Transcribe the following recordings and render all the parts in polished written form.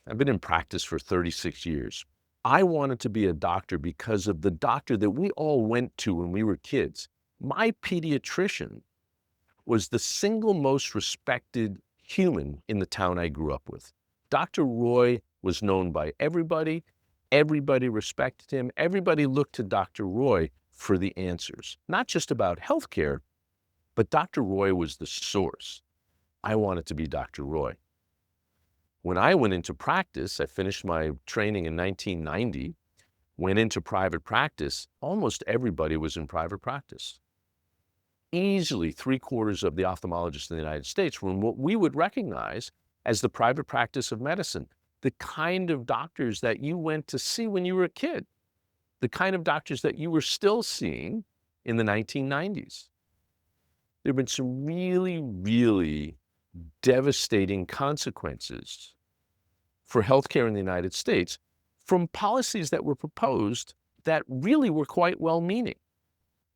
I've been in practice for 36 years. I wanted to be a doctor because of the doctor that we all went to when we were kids. My pediatrician was the single most respected human in the town I grew up with. Dr. Roy was known by everybody. Everybody respected him. Everybody looked to Dr. Roy for the answers, not just about healthcare, but Dr. Roy was the source. I wanted to be Dr. Roy. When I went into practice, I finished my training in 1990, went into private practice, almost everybody was in private practice. Easily 3/4 of the ophthalmologists in the United States were in what we would recognize as the private practice of medicine, the kind of doctors that you went to see when you were a kid, the kind of doctors that you were still seeing in the 1990s. There have been some really, really devastating consequences for healthcare in the United States from policies that were proposed that really were quite well-meaning.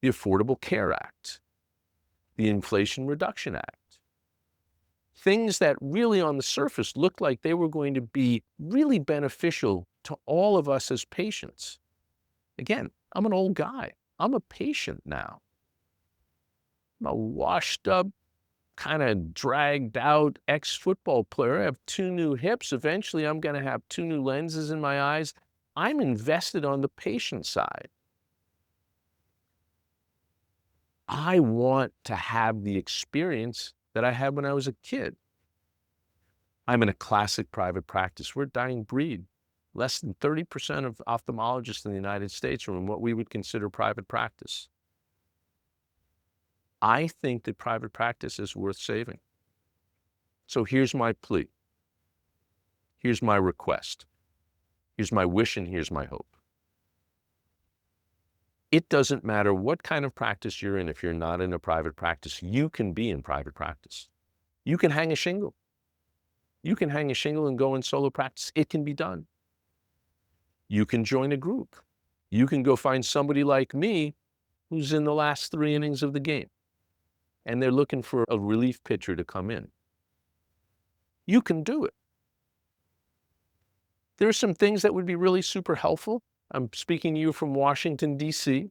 The Affordable Care Act, the Inflation Reduction Act, things that really on the surface looked like they were going to be really beneficial to all of us as patients. Again, I'm an old guy. I'm a patient now. I'm a washed up, kind of dragged out ex-football player. I have 2 new hips. Eventually, I'm going to have 2 new lenses in my eyes. I'm invested on the patient side. I want to have the experience that I had when I was a kid. I'm in a classic private practice. We're a dying breed. Less than 30% of ophthalmologists in the United States are in what we would consider private practice. I think that private practice is worth saving. So here's my plea. Here's my request. Here's my wish and here's my hope. It doesn't matter what kind of practice you're in if you're not in a private practice. You can be in private practice. You can hang a shingle. You can hang a shingle and go in solo practice. It can be done. You can join a group. You can go find somebody like me who's in the last 3 innings of the game, and they're looking for a relief pitcher to come in. You can do it. There are some things that would be really super helpful. I'm speaking to you from Washington, D.C.,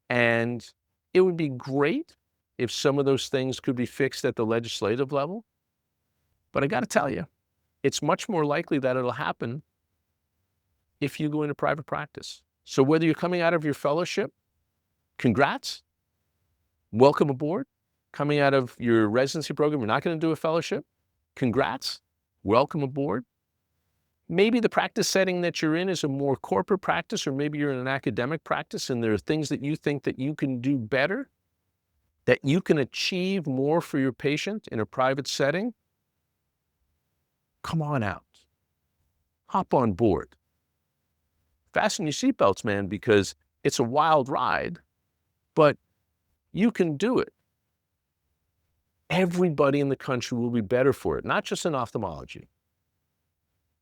and it would be great if some of those things could be fixed at the legislative level. But I got to tell you, it's much more likely that it'll happen if you go into private practice. So whether you're coming out of your fellowship, congrats, welcome aboard. Coming out of your residency program, you're not going to do a fellowship, congrats, welcome aboard. Maybe the practice setting that you're in is a more corporate practice, or maybe you're in an academic practice and there are things that you think that you can do better, that you can achieve more for your patient in a private setting. Come on out. Hop on board. Fasten your seatbelts, man, because it's a wild ride, but you can do it. Everybody in the country will be better for it, not just in ophthalmology.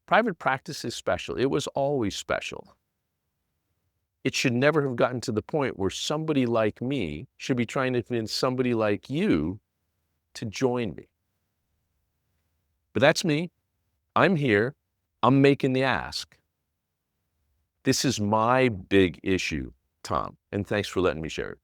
Private practice is special. It was always special. It should never have gotten to the point where somebody like me should be trying to convince somebody like you to join me. But that's me. I'm here. I'm making the ask. This is my big issue, Tom, and thanks for letting me share it.